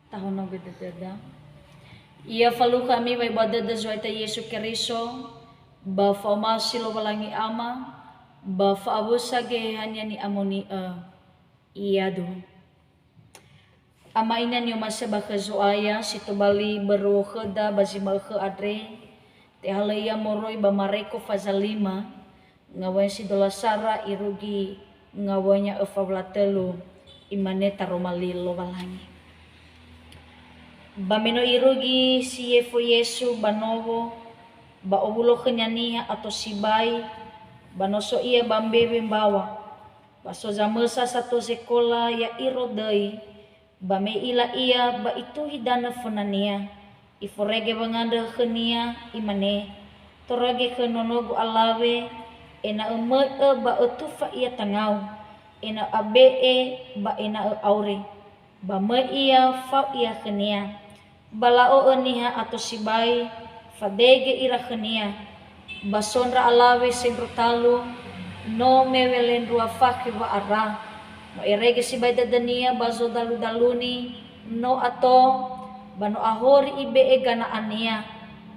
tahun na gudada. Ia falu kami way badada zoita Yesu Keriso, ba famasilo walangi ama, ba faabusa gehanya ni amoni iya do. Ama ina niyo masaba kazoaya situbali beruhda bazimalke adre, tehalaya moroy ba mareko fazalima, ngawen si dolasara irugi ngawanya efablatelu imane taromalilo walangi. Bameno irugi si Yefo Yesu banowo ba obulo kenyaniha atau sibai banoso ia bambebe bawa baso zamesa satu sekolah ya irodai bame ila ia ba itu hidana funania iforege banganda khenia imane torage khenonogu alawe ena eme ba utufa ia tangau ena abe ba ena aure ba me ia fa ia khenia balao eniha atau sibai fadege ira khenia basonra alawe sebrutalu no mewelen dua fakir wa arah no erege sibai dadania bazo dalu daluni no ato bano ahori ibe gana ania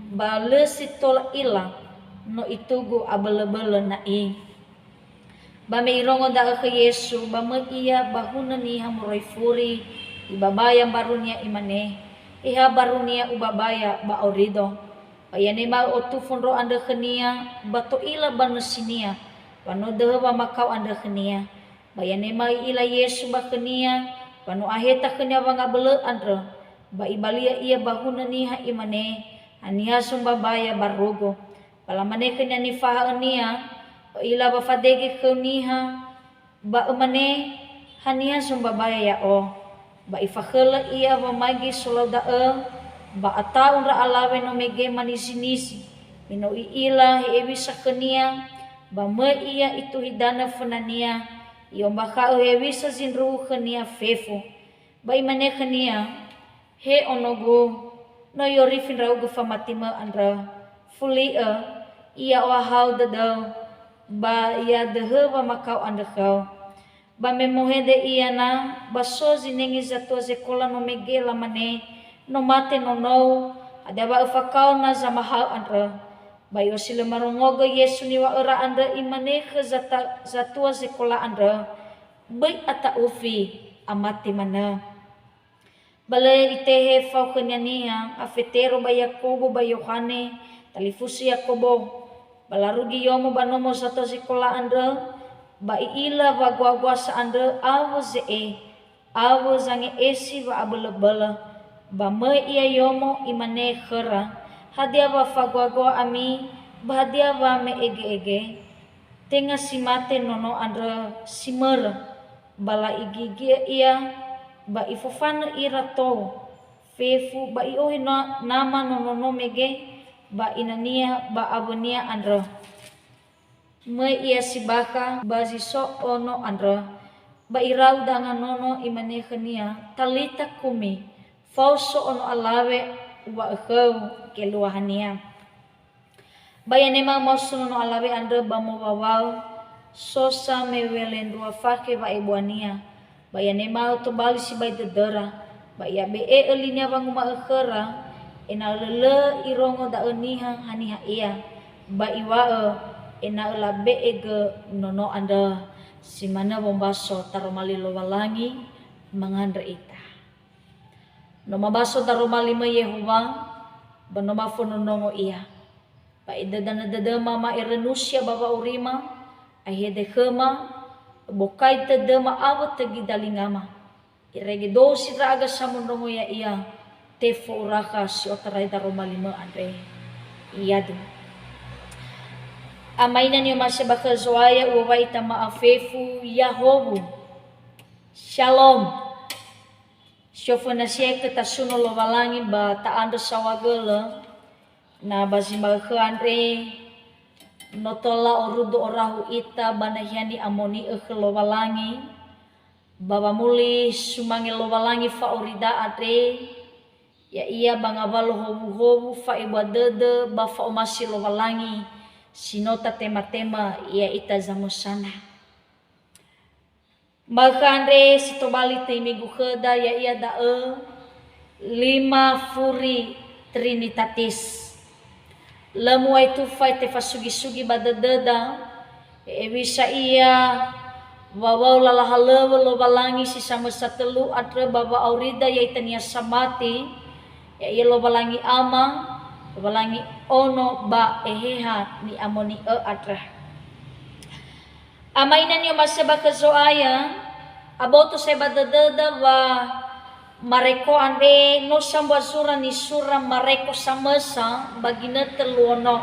bale sitola ila no itugu abele-bele nai bame irongo da ke Yesu bame ia bahuna ni hamurai furi ibabaya barunia imane iha barunia ubabaya ba orido ayane ma otufunro anda khenia bato ila banusinia pano dewa makau anda khenia bayane ma ila Yesu ba khenia pano aheta khenia banga bele andra ba ibalia ia bahuna niha imane ania sumba baya barogo palamane khenia ni faha ania ila ba fadege khoniha ba umane hania sumba baya ya o ba ifakhela ia ba magi solauda ba ataun ra alawe no mege manisinisi mino ila hewi sakenia ba me ia itu hidana funania yomba ka hewi sa zinru khenia fefo ba imane khenia he onogo no yori finrau gu famatima andra fuli ia wa hau dadau ba ia dehe ba makau anda kau ba memohede ia na baso zinengi zato sekolah no mege lamane no mate no no ada ba fakau na zamahal andra ba yosile marongogo Yesu ni wa ora andra imane ke zatua sekolah andra baik ata ufi amati mana bale itehe fau kenyania afetero ba Yakobo ba Yohane talifusi Yakobo balarugi yomo banomo satu sekolah andra ba ila ba gwa sa ande awaze awo zange esi ba abala ba me ia yomo imane khara hadia ba fagwa ami ba hadia ba me ege tenga simate nono ande simer bala igigi ia ba ifofana irato fefu ba iohina nama nono mege ba inania ba abonia andro me ia sibaka bazi so ono andra ba irau dangan nono imane khania talita kumi falso ono alawe wa khau keluahania bayane ma mosuno alawe andra ba mo wawau sosa mewelen dua fake ba ibuania bayane ma to bali sibai dedera ba ia be elinya banguma khara enalele irongo da eniha haniha ia ba iwa ena labe ege nono anda simana bombaso taromali lowalangi mangandra ita no mabaso taromali me Yehova bano mafono nongo ia pa ida dana dada mama irenusya baba urima ahede khema bokai tedema awat tegi dalingama irege dosi raga samundongo ya ia tefo uraka si otarai taromali me andre iya do amainan yung masabaka zoaya uwaway tama afefu Yahobu Shalom Syofo na siya katasuno lo walangi ba taando sawagala na bazimalke andre notola orudo orahu ita banahiyani amoni lo walangi baba muli sumangi lo walangi fa orida andre ya iya bangabalo hobu fa ibadede ba fa omasi lo walangi sinota tema-tema ia ita zamusana. Maka andre sitobali te minggu kheda ya ia dae lima furi trinitatis. Lamuay tufay te fasugi-sugi badadada, bisa iya wawaw lalahalawa lo balangi si sama satelu atra baba aurida yaitania samati, ya iya lo balangi ama, lo balangi ono ba eheha ni amoni atra. Amainan yo masaba kazoaya, aboto sa badadada wa mareko ande no samba sura ni sura mareko samasa bagina teluono.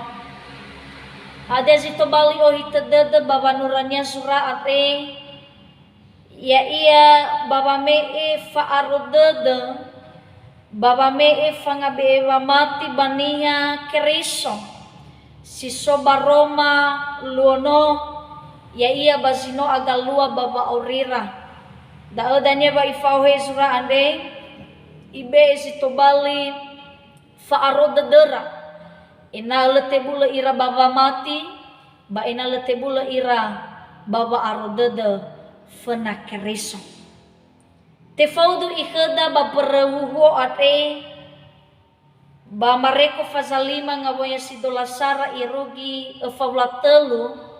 Ada zito bali o hitadada baba nuranya sura ate ya iya baba me fa arodada baba me fa ngabe mati baniha keriso si soba Roma luono ya iya bazino agalua baba orira. Daodanya ba ifauhe sura ande ibe zito bali fa arodada ina letebula ira baba mati ba ina letebula ira baba arodada fena kereso te faudu ikhada ba perehuho ate ba mareko fazalima ngaboya sidola sara irugi faula telu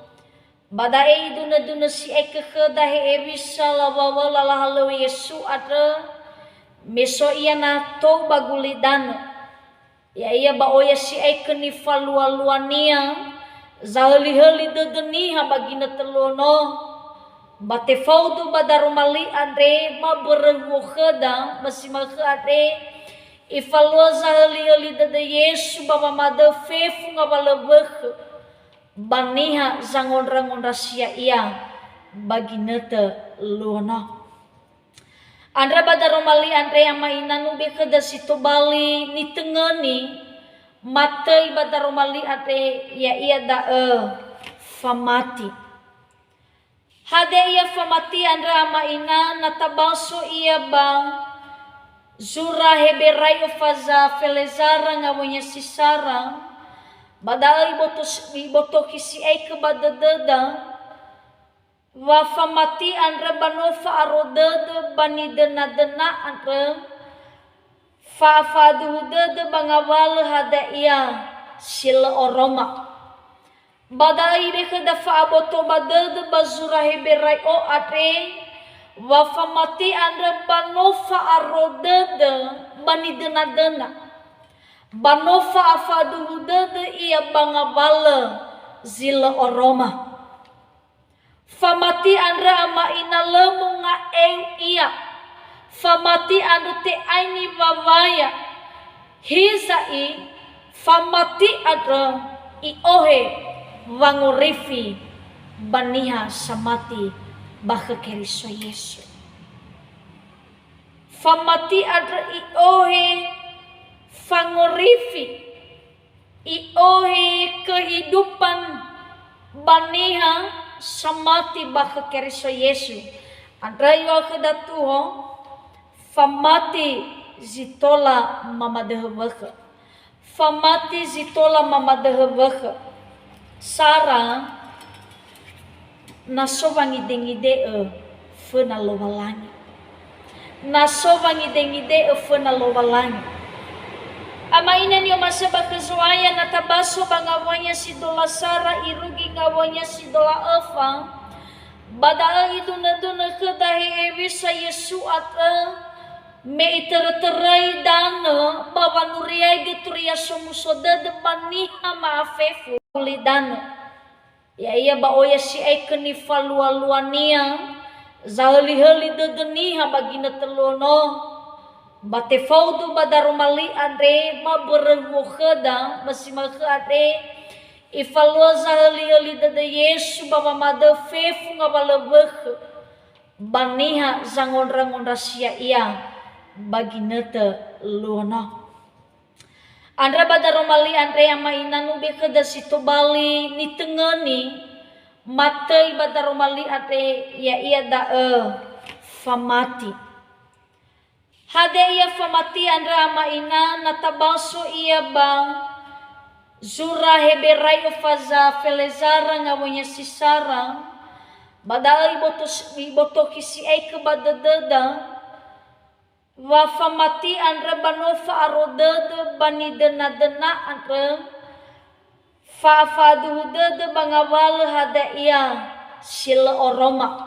badae duna si ekekeda he ebisa lawawa lalahalo Yesu atra meso iya na to bagulidano ya iya ba oya si ekeni falua-luania zahali-hali dedeniha bagina telono bate faudu badarumali ade ma berhukheda masimaka ade ifalua zahali-hali dede Yesu baba mada fefu ngabalebekh baniha zangonra-ngonra sia iya baginete luono. Andra badaromali andre yang mainanu bekeda situ bali ni tengeni matei badaromali ade ya iya da famati. Hade iya famati andra maina natabaso iya bang zura heberai faza felezara ngawonya sisara. Badai iboto kisi ai ke badadada wa famati andra banofa arodada bani dena andra fa faduhudada bangawal hada iya sila oroma badai bekeda fa aboto badada bazura heberai o atre wa famati andra banofa arodada bani dena banofa afaduhudada iya bangabala zila oroma famati andra ama ina lemu nga eng iya famati andra te aini babaya hizai famati andra iohe wangurifi baniha samati bakakeriso Yesu famati andra iohe fangorifi iohi kehidupan baniha samati baka keriso Yesu andrayo kedatuho famati zitola mamadehebeke famati zitola mamadehebeke sara nasobangide fena lowalangi nasobangide fena lowalangi. Amainan yo masaba kezuaya natabaso bangawanya si dola sara irugi ngawanya si dola eva badal itu naduna kedahi ebisa Yesu ata me itereterai dana bawa nuriai geturia somusoda depaniha maafefu lidana ya iya ba oya si ekeni falua-luania zahali-hali dedeniha bagina telono bate faudu badarumali ade ma berhukheda masimaka ade ifalua zahali dede Yesu baba mada fefu ngabalebekh baniha zangonra-ngonra sia iya baginete luono andra badarumali ade yang mainanu bekeda situ bali ni tengeni matei badarumali ade ya iya da famati hade iya famati andra maina natabaso iya bang zura heberai faza felezara ngawonya sisara badal iboto kisi ai ke badadada wa famati andre banofa arodede bani dena andre fa fadude bangawal hada iya sila oroma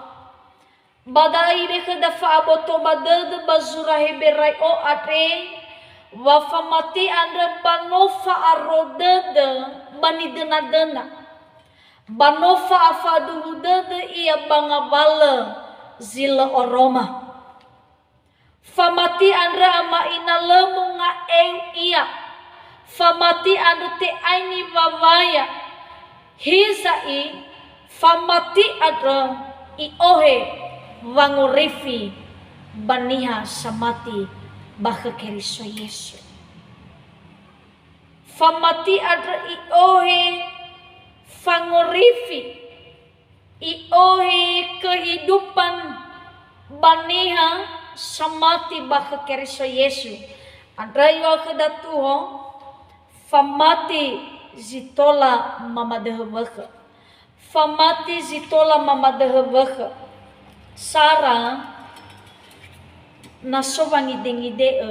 badai de da fa aboto badede bazurahe berai o atre wa famati andre banofa arodede bani dena banofa afadude iya bangawal zila oroma famati andra ama ina lemu nga eng iya famati andu te aini wawaya hizai famati andra i ohe wangurifi baniha samati baka keriso Yesu famati andra i ohe wangurifi i ohe kehidupan baniha samati baka keriso Yesu andrayo kedatuho famati zitola mamadehebeke famati zitola mamadehebeke sara nasobangi dengide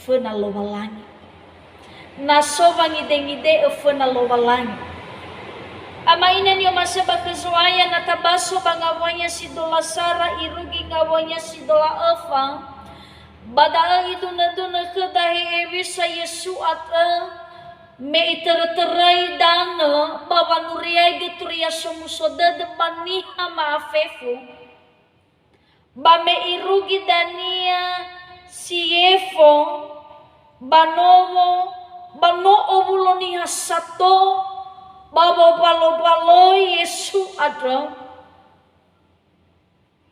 fena lowalangi nasobangi dengide fena lowalangi ama ina niyo masaba kezoaya natabaso bangawanya si dola sara irugi ngawanya si dola efa badaan itu naduna kedahi ebisa Yesu ata me itereterai dana bawa nuriai geturia somusoda depani hama afefu bame irugi dania si Evo banowo bano obuloni hasato baba balo Yesu ada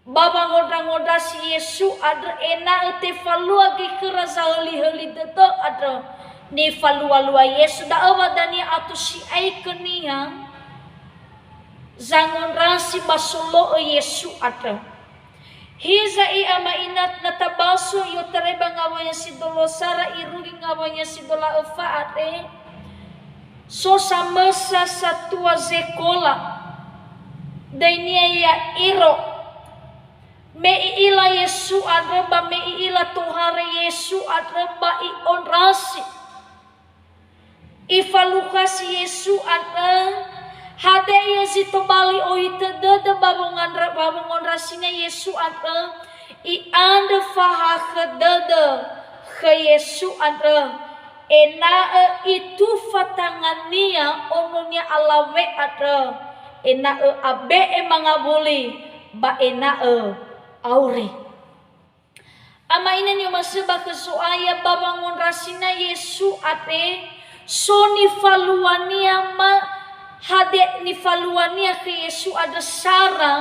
baba ngoda si Yesu ada ena te falu agi kerasa heli deto ada ni falu Yesu da awadani atu si ai kenia zangon rasi basolo Yesu ada hiza i ama inat natabaso yo tereba ngawanya si dolosara irugi ngawanya si dola efa ate so samesa satua zekola dainia ya iro me ila Yesu adreba me ila tuhare Yesu adreba i onrasi ifalukasi Yesu adre hade yezito bali oite de babongan rasinya Yesu adre i ande faha de ke Yesu adre ena itu fatangania ononya alawe ada ena abe mangabuli ba ena aure ama ina ni maseba kesoaya babangon rasina Yesu ate soni faluania ma hade ni faluania ke Yesu ada sara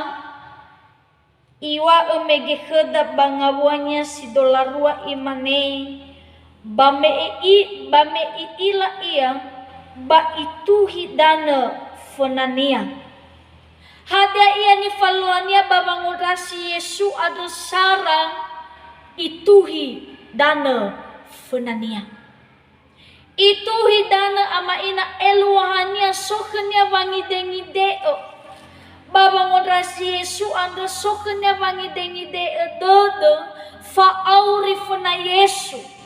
iwa emege kheda bangawanya si dolarua imane bame ila ia ba itu hidana fenania hada ia ni faluania babangorasi Yesu ada sarang ituhi dana fenania ituhi dana ama ina eluahania sokenya wangi dengideo babangorasi Yesu ada sokenya wangi dengideo dodo fa auri fena Yesu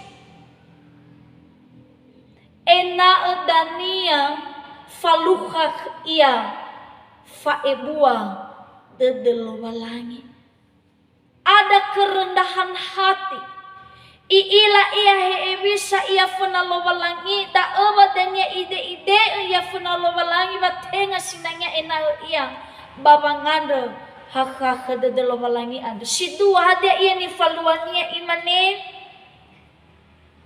ena dania faluhak ia faebua dedelowalangi ada kerendahan hati iila ia bisa ia fenalowalangi da dania ide ia fenalowalangi batenga sinanya ena ia babanganda hak dedelowalangi ada sidua ada ia ni faluania imane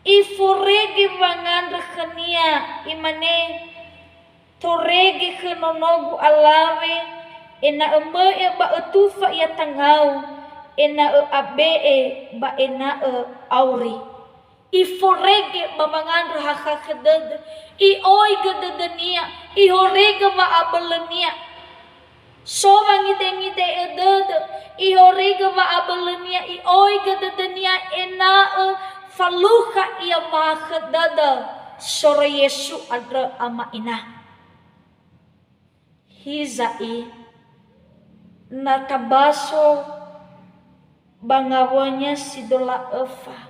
iforege bangandra khania imane torege khenonogu alawe ena embe ba utufa ya tangau ena abe ba ena auri iforege babangandra hakakhded i oi gededenia i horege ba abelenia so bangi de eded i horege ba abelenia i oi gededenia ena faluha ia mahadada sore Yesu adra ama ina hizai natabaso bangawanya si dola efa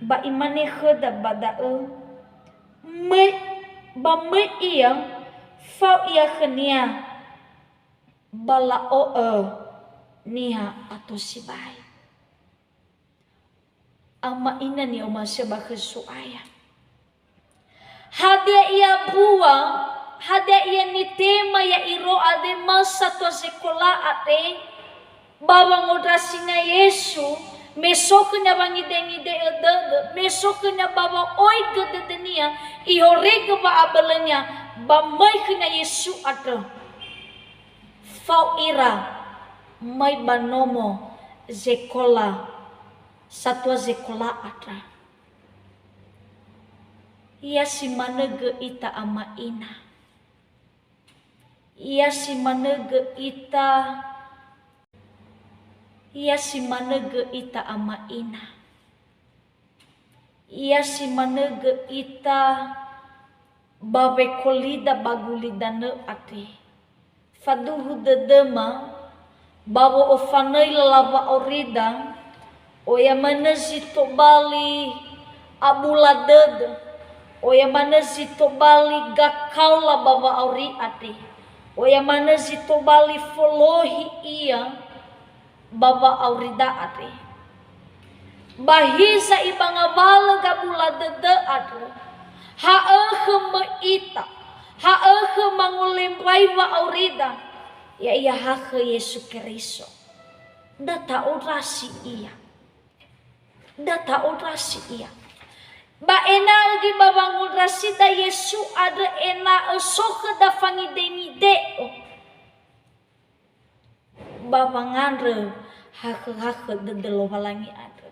ba imane khada bada me ba me iya fa iya khania bala nia atau si bai ama ina ni oma seba kesuaya hadia ia bua hadia ia ni tema ya iro ade masa to sekolah ate bawang odrasina Yesu mesoknya bangi dengi de mesoknya bawa oi gedenia ihore ba abelenya ba mai kena Yesu ate fau ira mai banomo zekola satwa zekola atra ia si manege ita ama ina ia si manege ita ama ina ia si manege ita babe kolida bagulida ne ate faduhu dedema bawo ofanai lava orida oya manezito bali abuladed oya manezito bali gakaula baba ori ate oya manezito bali folohi iya baba aurida ate bahisa ibangabala gabuladede ate haehe meita haehe mangulembai wa aurida ya iya hake Yesu Keriso data orasi iya ba ena lagi babang orasi da Yesu ada ena soke da fangide deo babangandre hake de lo halangi ada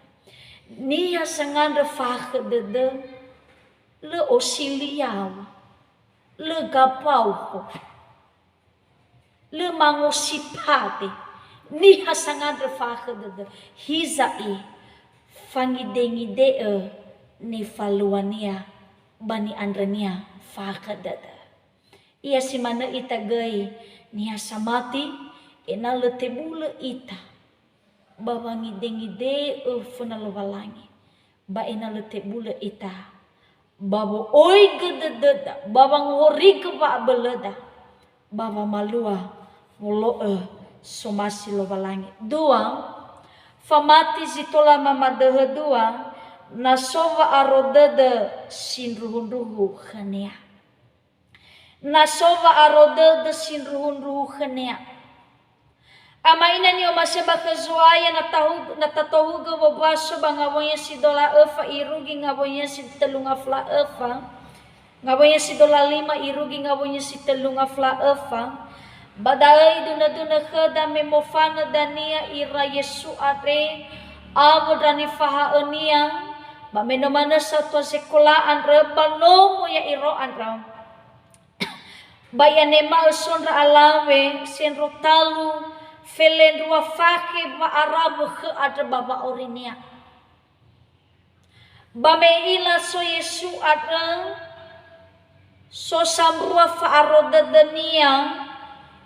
nia sangandre fake de le osiliawa le gapau le mangosipate ni hasangandre fake de hizai fangide ni faluania bani andrenia fake de ia si mana ita gai nia samati ena le tebule ita babangide funa lo halangi ba ena le tebule ita babo oi gedededa babang hori ke ba beleda baba malua molo somasi lo balangi dua famati zitola mama dehe dua nasova arodede sinruhunruhu khania nasova arodede sinruhunruhu khania ama ina ni omaseba kezuaya natatohuga wabaso bangawanya si dola efa irugi ngawanya si telunga fla efa ngawanya si dola 5 irugi ngawanya si telunga fla efa badai duna kheda memofana dania ira Yesu ate abo dani faha enia ba menomana satwa sekolah andra banomo ya iro andra bayanema sonra alawe senro talu felendua fake ba arabu khe ada baba orinia ba meila so Yesu ada so samrua fa aroda dania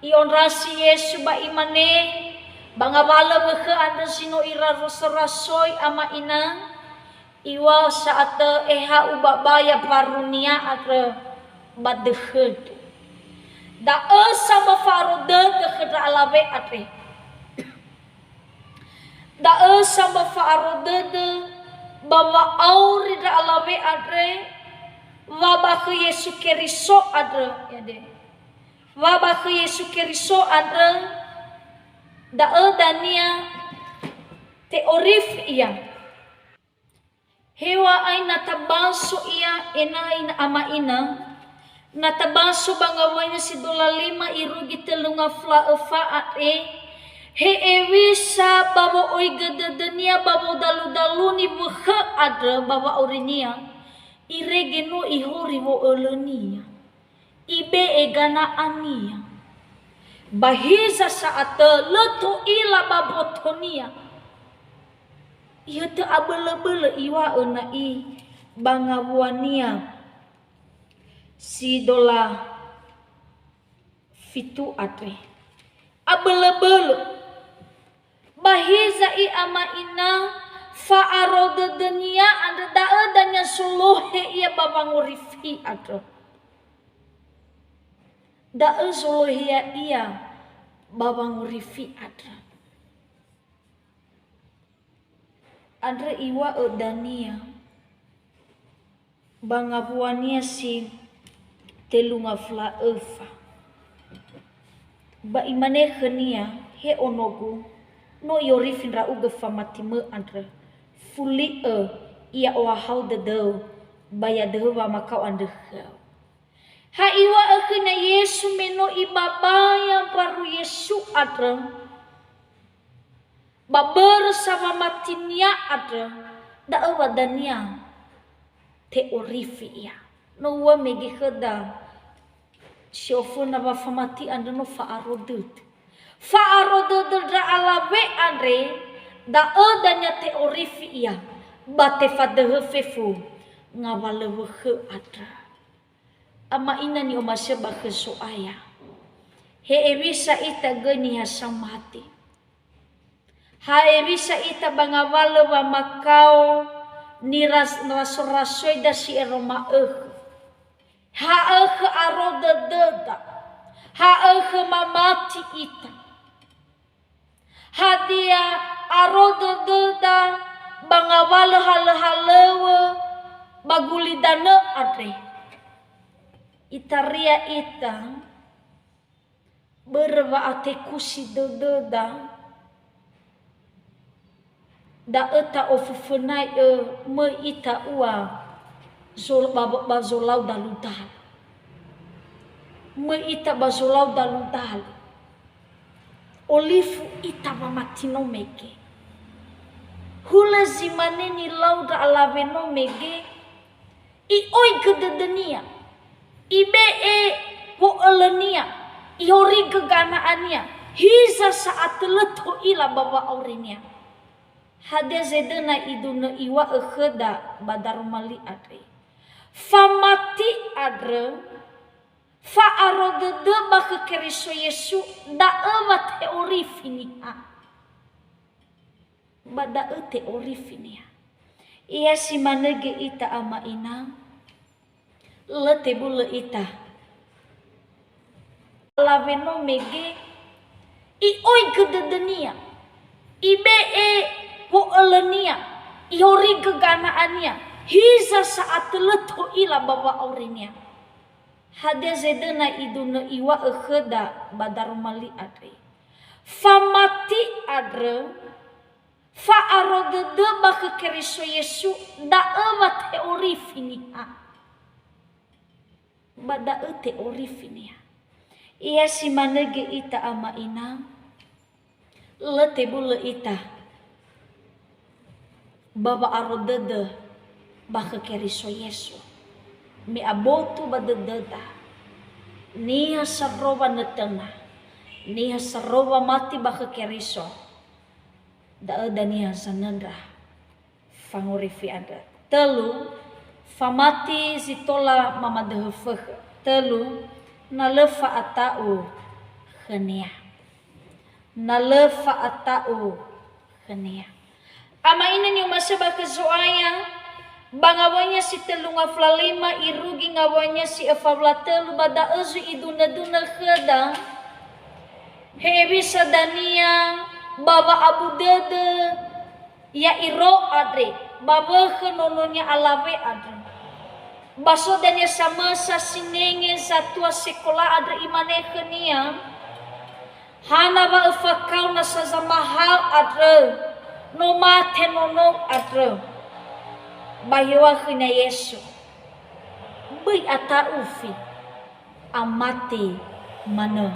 ion rasi Yesu ba imane bangabala bekhe anda sino ira rosarasoi ama ina iwa saat eha ubabaya parunia atra badehud da sama faroda khedra alawe atre da sama faroda bawa auri da alawe atre wabah ke Yesu Keriso adre ya de wabah ke Yesu Keriso adre da dania teorif iya hewa ay natabaso iya ina ama ina natabaso bangawanya si dola 5 irugi telunga fla efa ate he ewisa babo oy gededenia babo dalu ni buhe adre baba orinia iregeno ihori wo elenia ibe egana ania bahiza saat leto ila babotonia iya te abele-bele iwa ena i bangabuania si dola fitu atre abele-bele bahiza i ama ina fa'aroda dunia ada daadanya suluhe ia babangurifi adro dae suluhe ia babangurifi adro adre iwa odania bangabuania si telunga fla efa ba imane khania he onogu no yorifin ra uga famatime andre fuli ia wahau de do baya de wa makau ande ha iwa akhina Yesu meno ibabaya paru Yesu andre baber sama matinya andre da wadania te orifi ia no wa megi khada shofuna ba famati ande no fa'arodut dra alawe andre da adanya teorifi ia bate fadehe fefu ngawalewe he adra ama ina ni omasya ba kesoaya he ebisa ita geni hasamati ha ebisa ita bangawale wa makau ni rasoi da si eroma ha aroda deda ha mamati ita hadia aroda deda bangawale hale baguli dana adre itaria ita berwa atekusi deda da eta ofufenai me ita ua zol bazolau daludal me ita bazolau daludal olifu ita mamatino mege hula zimane ni lauda alaveno mege i oi gededenia ibe wo elenia iori geganaania hisa saat leto ila baba aurinia hade zedena iduna iwa ekheda badar mali adre famati adre fa arodede bak keriso Yesu da ewa teori finia bada teori finia iya si manege ita ama ina letebule ita laveno mege i oi gededenia ibe wo elenia iori geganaania hisa saat leto ila baba aurinia hade zedena iduna iwa ekheda badar mali adre famati adre fa arodede bak keriso Yesu da ewa teori finia bada teori finia iya si manege ita ama ina letebule ita baba arodede bak keriso Yesu mi abotu badededa niha saroba netena niha saroba mati bak keriso da niha sanandra fangurifi ada telu famati zitola mamadehefeh telu nalefa atau khania nalefa atau khania ama ini ni umasa baka zoaya bangawanya si telunga flalima irugi ngawanya si efabla telu bada ezu iduna duna kheda hebi sadania baba abu dede ya iro adre baba khenononya alawe adre baso dan ya sama sa sinenge satua sekolah adre imane khenia hana ba efakau na sazamahal adre no mate nono adre bahiwa khina Yesu bai ata ufi amati mana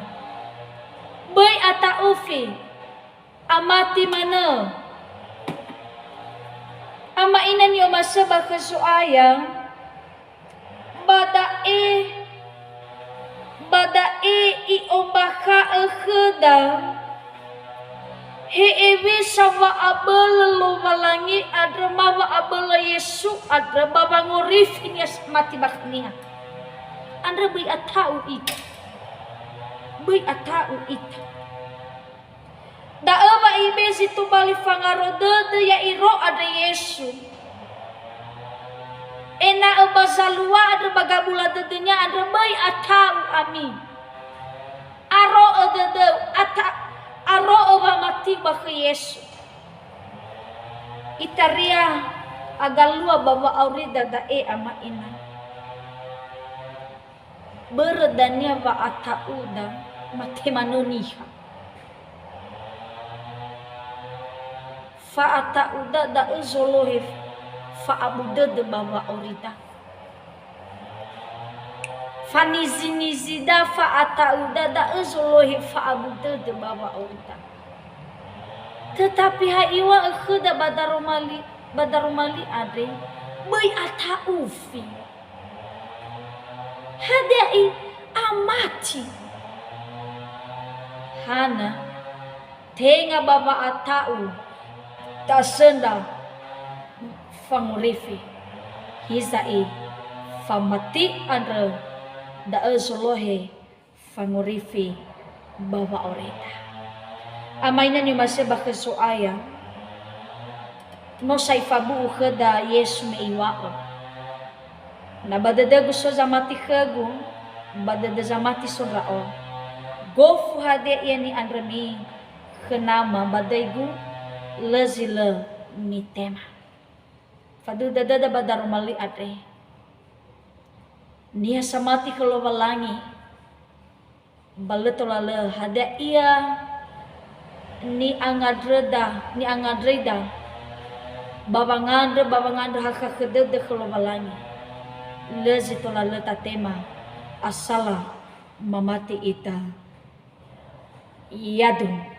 bai ata ufi amati mana ama ina niyo masaba kesuaya badae i ombaka ekheda he ewe sawa abel lo walangi adra mawa abel Yesu adra baba ngorifin ya mati baknia andra bai atau ita da ewa ibe situ bali fangaro dede ya iro ada Yesu. Ena ebazalua ada bagabula dedenya ada bayi atau ami. Aro dede aro mati bak Yesu. Itaria agalua bawa aurida da ama ina. Beredanya ba atauda mati manuniha. Fa atauda da uzolohe fa abuda de bawa aurida. Fa nizida fa atauda da uzolohe fa abuda de bawa aurida. Tetapi haiwa da badarumali ade bai ataufi. Hadai amati hana tenga baba atau tasenda fangurifi hizai famati andra da azolohe fangurifi baba oreta amaina ni masih bakeso aya no saifabu khada Yesu meiwa na badada gusto zamati khagu badada zamati sobrao gofu hade yani andrami khenama badaigu lazila ni tema fadu dada badarumali ade nia samati kalau balangi baletolala hada ia ni angadreda babangandra haka khedede kalau balangi lezi tola leta tema asala mamati ita yadum